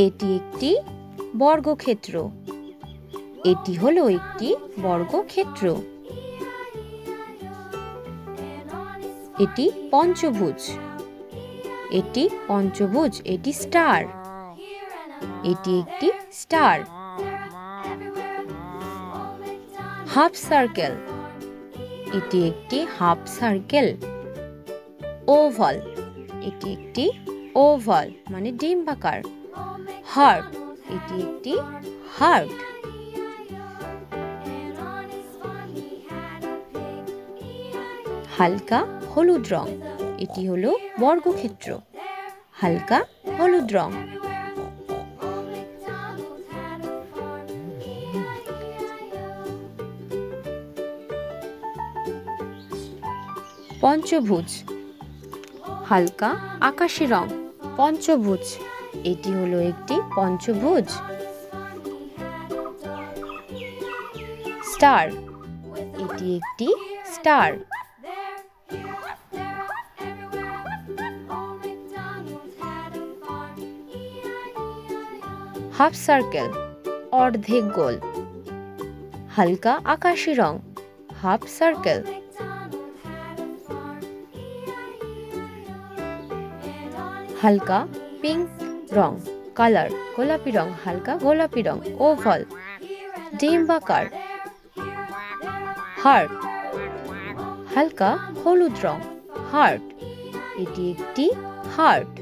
এটি একটি বর্গক্ষেত্র। এটি হলো একটি বর্গক্ষেত্র। এটি পঞ্চভুজ। এটি পঞ্চভুজ। এটি স্টার। এটি একটি স্টার। Half circle. এটি একটি হাফ সার্কেল। ওভাল। এটি একটি ওভাল মানে ডিম্বাকার। হার্ট। এটি একটি হার্ট। হালকা হলুদ রং। এটি হলো বর্গক্ষেত্র। হালকা হলুদ রং। পঞ্চভুজ। হালকা আকাশী রং। পঞ্চভুজ। এটি হলো একটি পঞ্চভুজ। স্টার। এটি একটি স্টার। হাফ সার্কেল অর্ধেক গোল। হালকা আকাশী রং। Half circle. হালকা পিঙ্ক রং কালার গোলাপি রং। হালকা গোলাপি রং। ওভাল ডিম্বাকার। হার্ট। হালকা হলুদ রং। হার্ট। এটি একটি হার্ট।